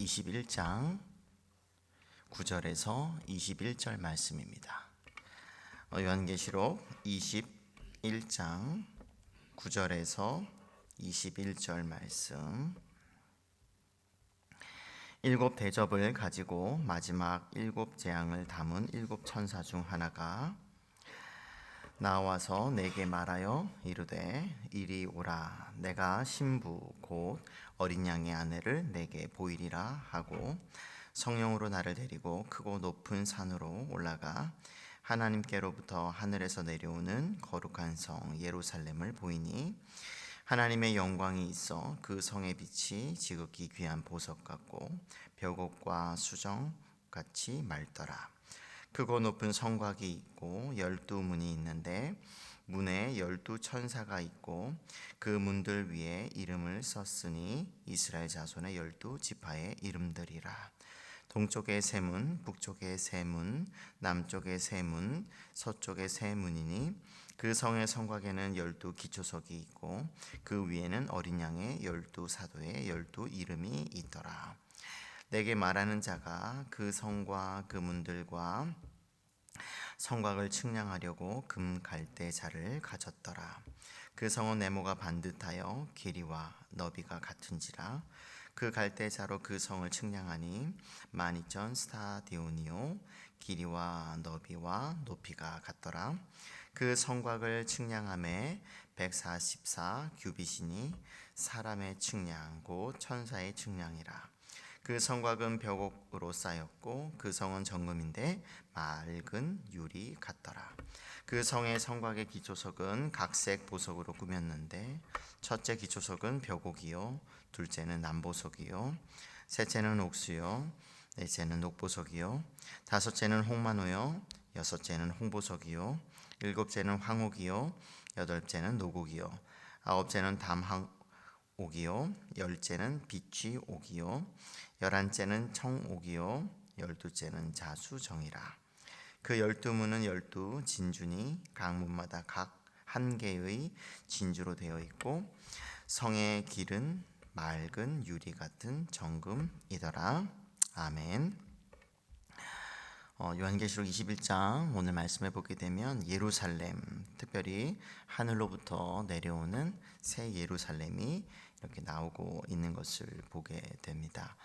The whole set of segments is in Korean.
21장 9절에서 21절 말씀입니다. 요한계시록 21장 9절에서 21절 말씀. 일곱 대접을 가지고 마지막 일곱 재앙을 담은 일곱 천사 중 하나가 나와서 내게 말하여 이르되 이리 오라. 내가 신부 곧 어린 양의 아내를 내게 보이리라 하고 성령으로 나를 데리고 크고 높은 산으로 올라가 하나님께로부터 하늘에서 내려오는 거룩한 성 예루살렘을 보이니 하나님의 영광이 있어 그 성의 빛이 지극히 귀한 보석 같고 벽옥과 수정 같이 맑더라. 크고 높은 성곽이 있고 12문이 있는데 문에 12천사가 있고 그 문들 위에 이름을 썼으니 이스라엘 자손의 12지파의 이름들이라. 동쪽의 세 문, 북쪽의 세 문, 남쪽의 세 문, 서쪽의 세 문이니 그 성의 성곽에는 12기초석이 있고 그 위에는 어린 양의 12사도의 12이름이 있더라. 내게 말하는 자가 그 성과 그 문들과 성곽을 측량하려고 금 갈대자를 가졌더라. 그 성은 네모가 반듯하여 길이와 너비가 같은지라. 그 갈대자로 그 성을 측량하니 12,000 스타디오니오 길이와 너비와 높이가 같더라. 그 성곽을 측량함에 144 규빗이니 사람의 측량 곧 천사의 측량이라. 그 성곽은 벽옥으로 쌓였고 그 성은 정금인데 맑은 유리 같더라. 그 성의 성곽의 기초석은 각색 보석으로 꾸몄는데 첫째 기초석은 벽옥이요 둘째는 남보석이요 셋째는 옥수요 넷째는 녹보석이요 다섯째는 홍마노요 여섯째는 홍보석이요 일곱째는 황옥이요 여덟째는 노곡이요 아홉째는 담옥이요 열째는 비취옥이요 열한째는 청옥이요 열두째는 자수정이라. 그 12문은 12진주니 각 문마다 각 한 개의 진주로 되어 있고 성의 길은 맑은 유리 같은 정금이더라. 아멘. 요한계시록 21장 오늘 말씀해 보게 되면 예루살렘, 특별히 하늘로부터 내려오는 새 예루살렘이 이렇게 나오고 있는 것을 보게 됩니다.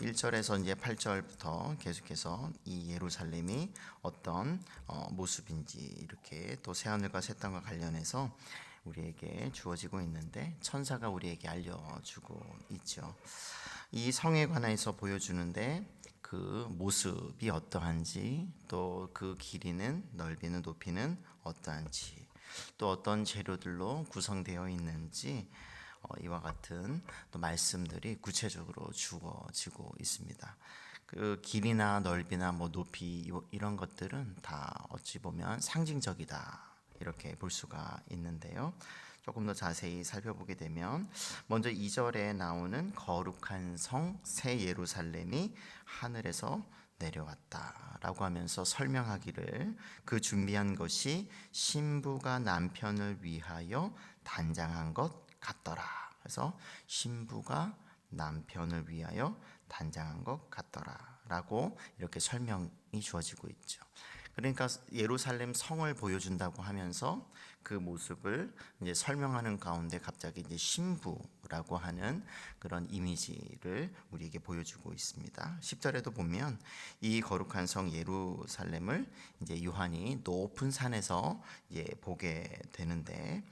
1절에서 이제 8절부터 계속해서 이 예루살렘이 어떤 모습인지 이렇게 또 새하늘과 새 땅과 관련해서 우리에게 주어지고 있는데 천사가 우리에게 알려주고 있죠. 이 성에 관해서 보여주는데 그 모습이 어떠한지 또 그 길이는 넓이는 높이는 어떠한지 또 어떤 재료들로 구성되어 있는지 이와 같은 또 말씀들이 구체적으로 주어지고 있습니다. 그 길이나 넓이나 뭐 높이 이런 것들은 다 어찌 보면 상징적이다 이렇게 볼 수가 있는데요. 조금 더 자세히 살펴보게 되면 먼저 2절에 나오는 거룩한 성 새 예루살렘이 하늘에서 내려왔다라고 하면서 설명하기를 그 준비한 것이 신부가 남편을 위하여 단장한 것 같더라. 그래서 신부가 남편을 위하여 단장한 것 같더라라고 이렇게 설명이 주어지고 있죠. 그러니까 예루살렘 성을 보여준다고 하면서 그 모습을 이제 설명하는 가운데 갑자기 이제 신부라고 하는 그런 이미지를 우리에게 보여주고 있습니다. 10절에도 보면 이 거룩한 성 예루살렘을 이제 요한이 높은 산에서 이제 보게 되는데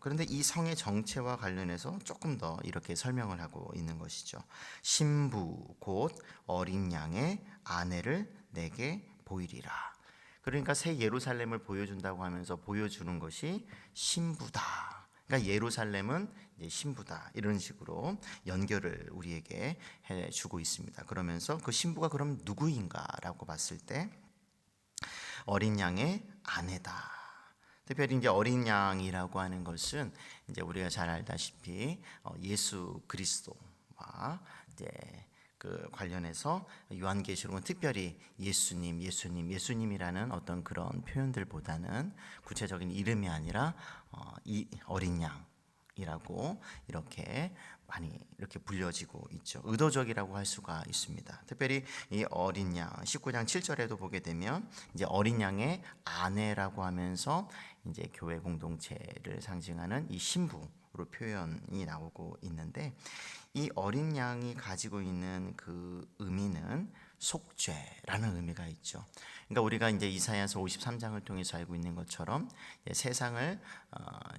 그런데 이 성의 정체와 관련해서 조금 더 이렇게 설명을 하고 있는 것이죠. 신부 곧 어린 양의 아내를 내게 보이리라. 그러니까 새 예루살렘을 보여준다고 하면서 보여주는 것이 신부다. 그러니까 예루살렘은 이제 신부다. 이런 식으로 연결을 우리에게 해주고 있습니다. 그러면서 그 신부가 그럼 누구인가라고 봤을 때 어린 양의 아내다. 특별히 이제 어린 양이라고 하는 것은 이제 우리가 잘 알다시피 예수 그리스도와 이제 그 관련해서 요한계시록은 특별히 예수님이라는 어떤 그런 표현들보다는 구체적인 이름이 아니라 이 어린 양 이라고 이렇게 많이 이렇게 불려지고 있죠. 의도적이라고 할 수가 있습니다. 특별히 이 어린 양 19장 7절에도 보게 되면 이제 어린 양의 아내라고 하면서 이제 교회 공동체를 상징하는 이 신부로 표현이 나오고 있는데, 이 어린 양이 가지고 있는 그 의미는 속죄라는 의미가 있죠. 그러니까 우리가 이제 이사야서 53장을 통해서 알고 있는 것처럼 세상을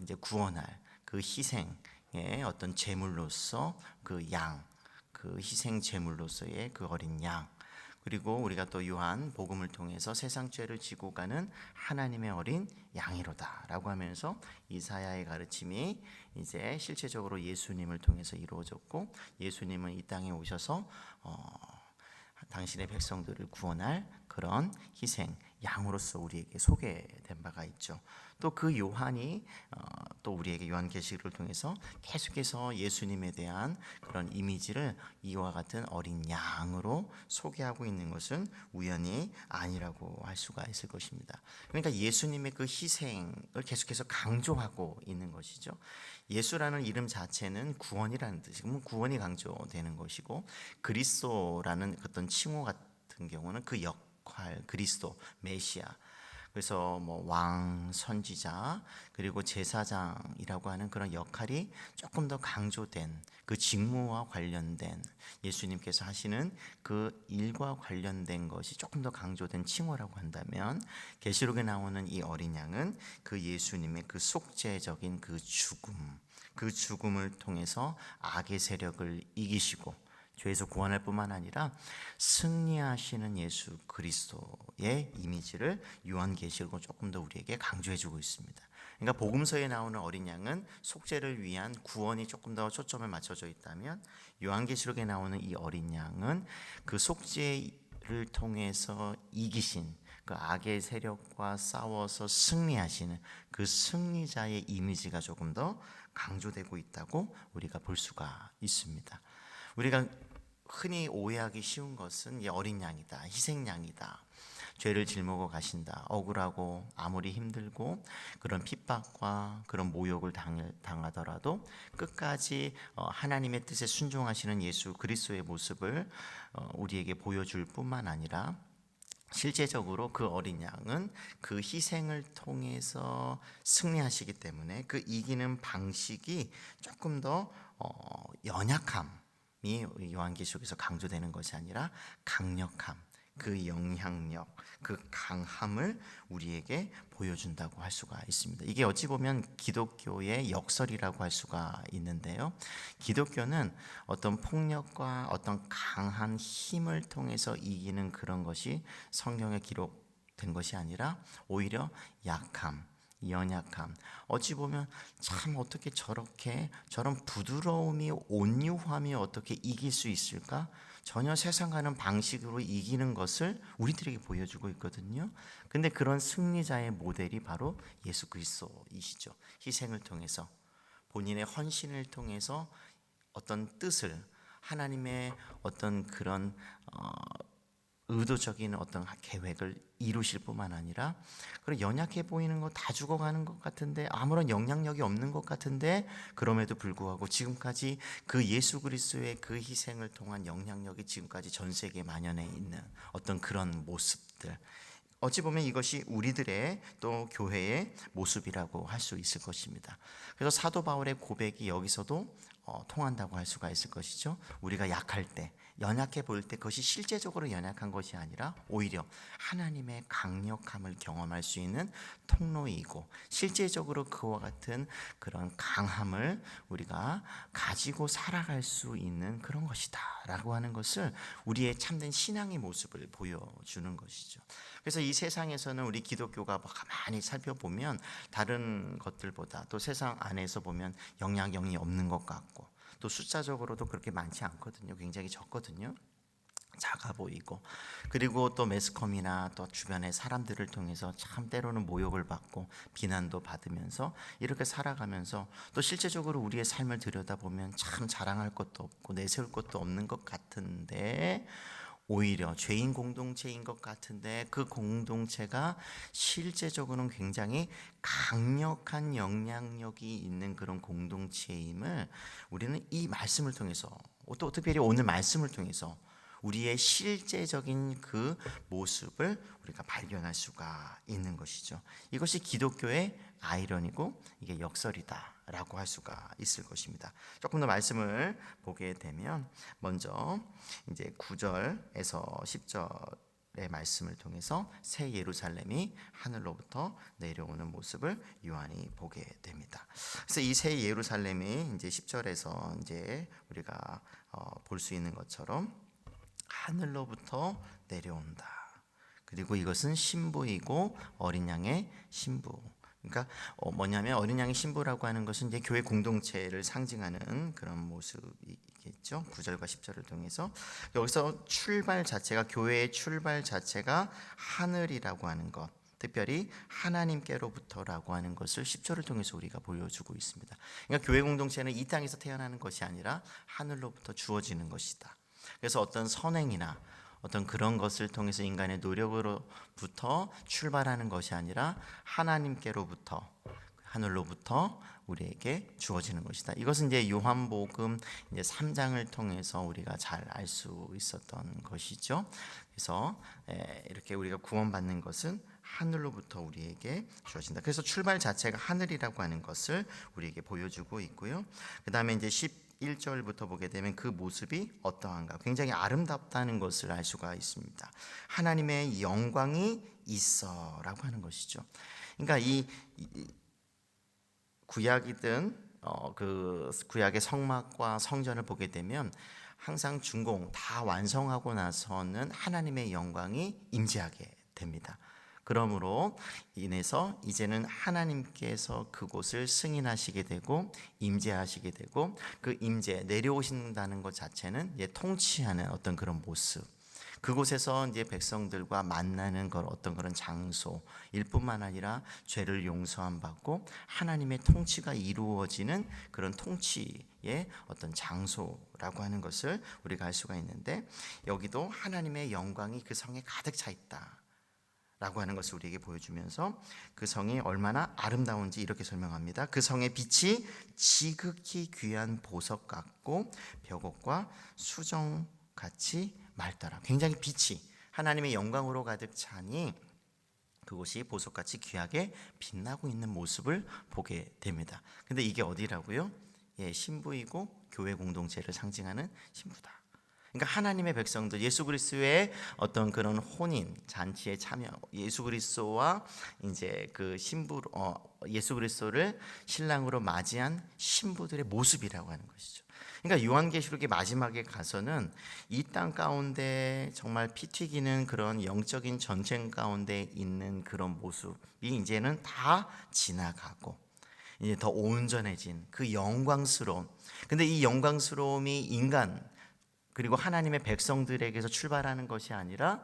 이제 구원할 그 희생의 어떤 제물로서 그 양, 그 희생 제물로서의 그 어린 양, 그리고 우리가 또 요한 복음을 통해서 세상 죄를 지고 가는 하나님의 어린 양이로다라고 하면서 이사야의 가르침이 이제 실제적으로 예수님을 통해서 이루어졌고, 예수님은 이 땅에 오셔서 당신의 백성들을 구원할 그런 희생 양으로서 우리에게 소개된 바가 있죠. 또 그 요한이 또 우리에게 요한계시록을 통해서 계속해서 예수님에 대한 그런 이미지를 이와 같은 어린 양으로 소개하고 있는 것은 우연이 아니라고 할 수가 있을 것입니다. 그러니까 예수님의 그 희생을 계속해서 강조하고 있는 것이죠. 예수라는 이름 자체는 구원이라는 뜻이고 구원이 강조되는 것이고, 그리스도라는 어떤 칭호 같은 경우는 그 역할, 그리스도, 메시아, 그래서 뭐 왕, 선지자, 그리고 제사장이라고 하는 그런 역할이 조금 더 강조된 그 직무와 관련된 예수님께서 하시는 그 일과 관련된 것이 조금 더 강조된 칭호라고 한다면, 계시록에 나오는 이 어린 양은 그 예수님의 그 속죄적인 그 죽음, 그 죽음을 통해서 악의 세력을 이기시고 죄에서 구원할 뿐만 아니라 승리하시는 예수 그리스도의 이미지를 요한계시록은 조금 더 우리에게 강조해주고 있습니다. 그러니까 복음서에 나오는 어린 양은 속죄를 위한 구원이 조금 더 초점을 맞춰져 있다면, 요한계시록에 나오는 이 어린 양은 그 속죄를 통해서 이기신 그 악의 세력과 싸워서 승리하시는 그 승리자의 이미지가 조금 더 강조되고 있다고 우리가 볼 수가 있습니다. 우리가 흔히 오해하기 쉬운 것은 이 어린 양이다, 희생양이다, 죄를 짊어고 가신다, 억울하고 아무리 힘들고 그런 핍박과 그런 모욕을 당하더라도 끝까지 하나님의 뜻에 순종하시는 예수 그리스도의 모습을 우리에게 보여줄 뿐만 아니라, 실제적으로 그 어린 양은 그 희생을 통해서 승리하시기 때문에 그 이기는 방식이 조금 더 연약함, 이 요한계시록에서 강조되는 것이 아니라 강력함, 그 영향력, 그 강함을 우리에게 보여준다고 할 수가 있습니다. 이게 어찌 보면 기독교의 역설이라고 할 수가 있는데요, 기독교는 어떤 폭력과 어떤 강한 힘을 통해서 이기는 그런 것이 성경에 기록된 것이 아니라 오히려 약함, 연약함, 어찌 보면 참 어떻게 저렇게 저런 부드러움이, 온유함이 어떻게 이길 수 있을까? 전혀 세상과는 방식으로 이기는 것을 우리들에게 보여주고 있거든요. 근데 그런 승리자의 모델이 바로 예수 그리스도이시죠. 희생을 통해서, 본인의 헌신을 통해서 어떤 뜻을, 하나님의 어떤 그런 의도적인 어떤 계획을 이루실 뿐만 아니라, 그리고 연약해 보이는 거, 다 죽어가는 것 같은데, 아무런 영향력이 없는 것 같은데, 그럼에도 불구하고 지금까지 그 예수 그리스도의 그 희생을 통한 영향력이 지금까지 전 세계에 만연해 있는 어떤 그런 모습들, 어찌 보면 이것이 우리들의 또 교회의 모습이라고 할 수 있을 것입니다. 그래서 사도 바울의 고백이 여기서도 통한다고 할 수가 있을 것이죠. 우리가 약할 때, 연약해 보일 때 그것이 실제적으로 연약한 것이 아니라 오히려 하나님의 강력함을 경험할 수 있는 통로이고, 실제적으로 그와 같은 그런 강함을 우리가 가지고 살아갈 수 있는 그런 것이다 라고 하는 것을, 우리의 참된 신앙의 모습을 보여주는 것이죠. 그래서 이 세상에서는 우리 기독교가 가만히 살펴보면 다른 것들보다, 또 세상 안에서 보면 영향력이 없는 것 같고, 또 숫자적으로도 그렇게 많지 않거든요. 굉장히 적거든요. 작아 보이고, 그리고 또 매스컴이나 또 주변의 사람들을 통해서 참 때로는 모욕을 받고 비난도 받으면서 이렇게 살아가면서, 또 실제적으로 우리의 삶을 들여다보면 참 자랑할 것도 없고 내세울 것도 없는 것 같은데, 오히려 죄인 공동체인 것 같은데 그 공동체가 실제적으로는 굉장히 강력한 영향력이 있는 그런 공동체임을 우리는 이 말씀을 통해서, 또 특별히 오늘 말씀을 통해서 우리의 실제적인 그 모습을 우리가 발견할 수가 있는 것이죠. 이것이 기독교의 아이러니고 이게 역설이다라고 할 수가 있을 것입니다. 조금 더 말씀을 보게 되면 먼저 이제 9절에서 10절의 말씀을 통해서 새 예루살렘이 하늘로부터 내려오는 모습을 요한이 보게 됩니다. 그래서 이 새 예루살렘이 이제 10절에서 이제 우리가 볼 수 있는 것처럼 하늘로부터 내려온다. 그리고 이것은 신부이고 어린 양의 신부. 그러니까 뭐냐면 어린 양의 신부라고 하는 것은 이제 교회 공동체를 상징하는 그런 모습이겠죠. 9절과 10절을 통해서 여기서 출발 자체가, 교회의 출발 자체가 하늘이라고 하는 것, 특별히 하나님께로부터라고 하는 것을 10절을 통해서 우리가 보여주고 있습니다. 그러니까 교회 공동체는 이 땅에서 태어나는 것이 아니라 하늘로부터 주어지는 것이다. 그래서 어떤 선행이나 어떤 그런 것을 통해서 인간의 노력으로부터 출발하는 것이 아니라 하나님께로부터, 하늘로부터 우리에게 주어지는 것이다. 이것은 이제 요한복음 이제 3장을 통해서 우리가 잘 알 수 있었던 것이죠. 그래서 이렇게 우리가 구원받는 것은 하늘로부터 우리에게 주어진다. 그래서 출발 자체가 하늘이라고 하는 것을 우리에게 보여주고 있고요. 그 다음에 이제 11절부터 보게 되면 그 모습이 어떠한가, 굉장히 아름답다는 것을 알 수가 있습니다. 하나님의 영광이 있어라고 하는 것이죠. 그러니까 이 구약이든 그 구약의 성막과 성전을 보게 되면 항상 준공 다 완성하고 나서는 하나님의 영광이 임재하게 됩니다. 그러므로 인해서 이제는 하나님께서 그곳을 승인하시게 되고 임재하시게 되고, 그 임재, 내려오신다는 것 자체는 이제 통치하는 어떤 그런 모습, 그곳에서 이제 백성들과 만나는 걸 어떤 그런 장소일 뿐만 아니라 죄를 용서함 받고 하나님의 통치가 이루어지는 그런 통치의 어떤 장소라고 하는 것을 우리가 알 수가 있는데, 여기도 하나님의 영광이 그 성에 가득 차 있다 라고 하는 것을 우리에게 보여주면서 그 성이 얼마나 아름다운지 이렇게 설명합니다. 그 성의 빛이 지극히 귀한 보석 같고 벽옥과 수정같이 맑더라. 굉장히 빛이 하나님의 영광으로 가득 차니 그곳이 보석같이 귀하게 빛나고 있는 모습을 보게 됩니다. 근데 이게 어디라고요? 신부이고 교회 공동체를 상징하는 신부다. 그러니까 하나님의 백성들, 예수 그리스도의 어떤 그런 혼인 잔치에 참여, 예수 그리스도와 이제 그 신부, 예수 그리스도를 신랑으로 맞이한 신부들의 모습이라고 하는 것이죠. 그러니까 요한계시록의 마지막에 가서는 이 땅 가운데 정말 피 튀기는 그런 영적인 전쟁 가운데 있는 그런 모습이 이제는 다 지나가고 이제 더 온전해진 그 영광스러운, 근데 이 영광스러움이 인간 그리고 하나님의 백성들에게서 출발하는 것이 아니라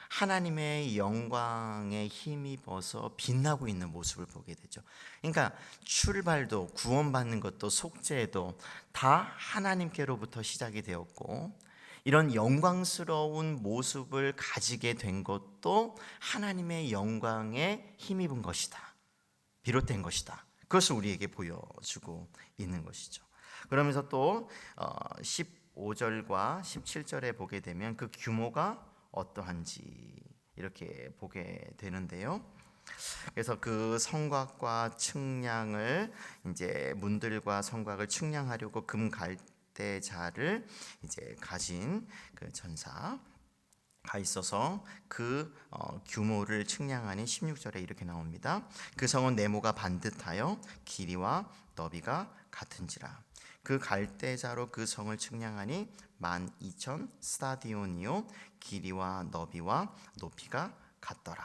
하나님의 영광에 힘입어서 빛나고 있는 모습을 보게 되죠. 그러니까 출발도, 구원받는 것도, 속죄도 다 하나님께로부터 시작이 되었고, 이런 영광스러운 모습을 가지게 된 것도 하나님의 영광에 힘입은 것이다, 비롯된 것이다. 그것을 우리에게 보여주고 있는 것이죠. 그러면서 또 15절과 17절에 보게 되면 그 규모가 어떠한지 이렇게 보게 되는데요. 그래서 그 성곽과 측량을, 이제 문들과 성곽을 측량하려고 금 갈대자를 이제 가진 그 전사가 있어서 그 규모를 측량하니 16절에 이렇게 나옵니다. 그 성은 네모가 반듯하여 길이와 너비가 같은지라. 그 갈대자로 그 성을 측량하니 12,000 스타디온이요 길이와 너비와 높이가 같더라.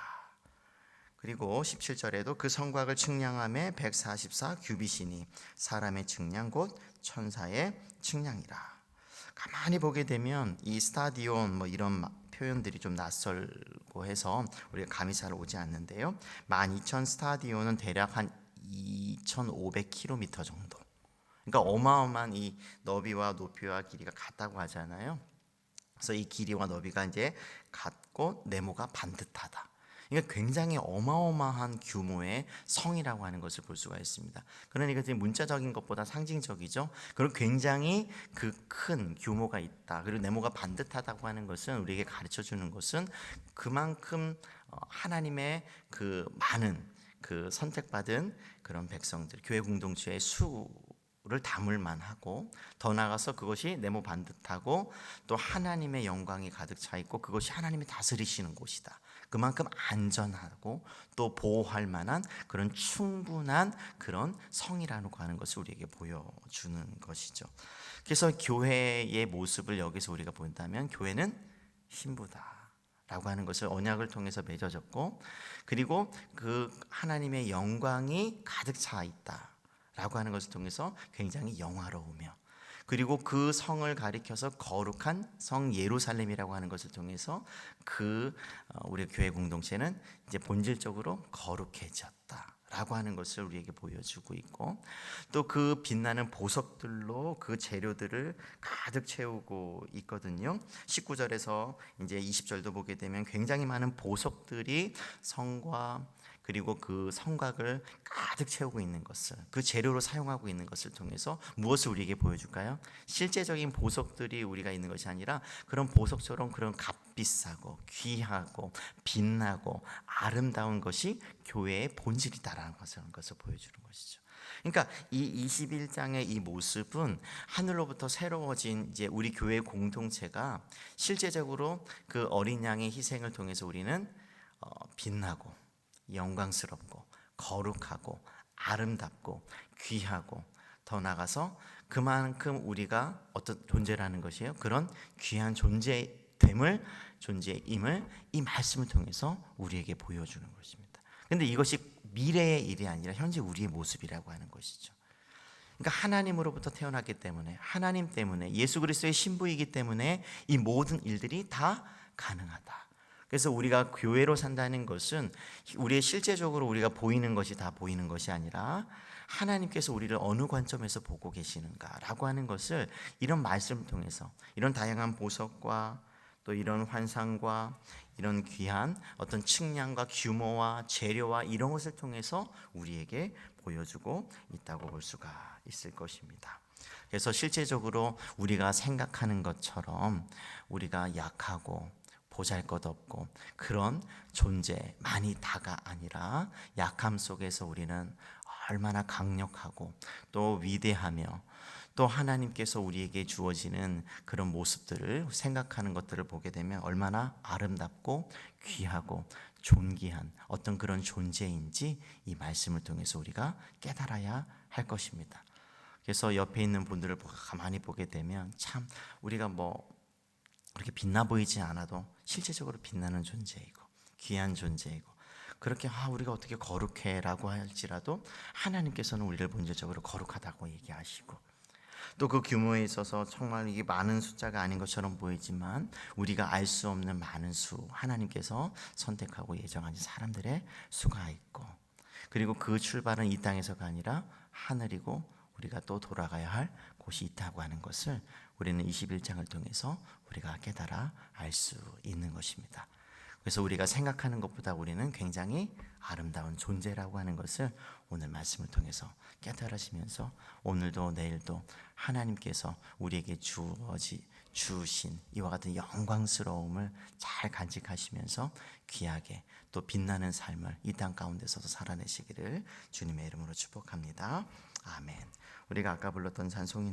그리고 17절에도 그 성곽을 측량함에 144 규빗이니 사람의 측량 곧 천사의 측량이라. 가만히 보게 되면 이 스타디온 뭐 이런 표현들이 좀 낯설고 해서 우리가 감이 잘 오지 않는데요. 12,000 스타디온은 대략 한 2,500km 정도. 그러니까 어마어마한 이 너비와 높이와 길이가 같다고 하잖아요. 그래서 이 길이와 너비가 이제 같고 네모가 반듯하다. 그러니까 굉장히 어마어마한 규모의 성이라고 하는 것을 볼 수가 있습니다. 그러니까 지금 문자적인 것보다 상징적이죠. 그리고 굉장히 그 큰 규모가 있다. 그리고 네모가 반듯하다고 하는 것은 우리에게 가르쳐 주는 것은 그만큼 하나님의 그 많은 그 선택받은 그런 백성들, 교회 공동체의 수를 담을 만하고, 더 나아가서 그것이 네모 반듯하고 또 하나님의 영광이 가득 차 있고 그것이 하나님이 다스리시는 곳이다. 그만큼 안전하고 또 보호할 만한 그런 충분한 그런 성이라고 하는 것을 우리에게 보여주는 것이죠. 그래서 교회의 모습을 여기서 우리가 본다면 교회는 신부다 라고 하는 것을 언약을 통해서 맺어졌고, 그리고 그 하나님의 영광이 가득 차 있다 라고 하는 것을 통해서 굉장히 영화로우며, 그리고 그 성을 가리켜서 거룩한 성 예루살렘이라고 하는 것을 통해서 우리 교회 공동체는 이제 본질적으로 거룩해졌다 라고 하는 것을 우리에게 보여주고 있고, 또 그 빛나는 보석들로 그 재료들을 가득 채우고 있거든요. 19절에서 이제 20절도 보게 되면 굉장히 많은 보석들이 성과 그리고 그 성곽을 가득 채우고 있는 것을, 그 재료로 사용하고 있는 것을 통해서 무엇을 우리에게 보여줄까요? 실제적인 보석들이 우리가 있는 것이 아니라 그런 보석처럼 그런 값비싸고 귀하고 빛나고 아름다운 것이 교회의 본질이다라는 것을 보여주는 것이죠. 그러니까 이 21장의 이 모습은 하늘로부터 새로워진 이제 우리 교회 공동체가 실제적으로 그 어린 양의 희생을 통해서 우리는 빛나고 영광스럽고 거룩하고 아름답고 귀하고, 더 나아가서 그만큼 우리가 어떤 존재라는 것이에요. 그런 귀한 존재임을 이 말씀을 통해서 우리에게 보여주는 것입니다. 그런데 이것이 미래의 일이 아니라 현재 우리의 모습이라고 하는 것이죠. 그러니까 하나님으로부터 태어났기 때문에, 하나님 때문에, 예수 그리스도의 신부이기 때문에 이 모든 일들이 다 가능하다. 그래서 우리가 교회로 산다는 것은 우리의 실제적으로 우리가 보이는 것이 다 보이는 것이 아니라 하나님께서 우리를 어느 관점에서 보고 계시는가라고 하는 것을 이런 말씀을 통해서, 이런 다양한 보석과 또 이런 환상과 이런 귀한 어떤 측량과 규모와 재료와 이런 것을 통해서 우리에게 보여주고 있다고 볼 수가 있을 것입니다. 그래서 실제적으로 우리가 생각하는 것처럼 우리가 약하고 보잘것없고 그런 존재만이 다가 아니라, 약함 속에서 우리는 얼마나 강력하고 또 위대하며, 또 하나님께서 우리에게 주어지는 그런 모습들을 생각하는 것들을 보게 되면 얼마나 아름답고 귀하고 존귀한 어떤 그런 존재인지 이 말씀을 통해서 우리가 깨달아야 할 것입니다. 그래서 옆에 있는 분들을 가만히 보게 되면 참 우리가 그렇게 빛나 보이지 않아도 실제적으로 빛나는 존재이고 귀한 존재이고, 그렇게 우리가 어떻게 거룩해라고 할지라도 하나님께서는 우리를 본질적으로 거룩하다고 얘기하시고, 또 그 규모에 있어서 정말 이게 많은 숫자가 아닌 것처럼 보이지만 우리가 알 수 없는 많은 수, 하나님께서 선택하고 예정하신 사람들의 수가 있고, 그리고 그 출발은 이 땅에서가 아니라 하늘이고 우리가 또 돌아가야 할 곳이 있다고 하는 것을 우리는 21장을 통해서 우리가 깨달아 알 수 있는 것입니다. 그래서 우리가 생각하는 것보다 우리는 굉장히 아름다운 존재라고 하는 것을 오늘 말씀을 통해서 깨달으시면서 오늘도 내일도 하나님께서 우리에게 주신 이와 같은 영광스러움을 잘 간직하시면서 귀하게 또 빛나는 삶을 이 땅 가운데서도 살아내시기를 주님의 이름으로 축복합니다. 아멘. 우리가 아까 불렀던 찬송이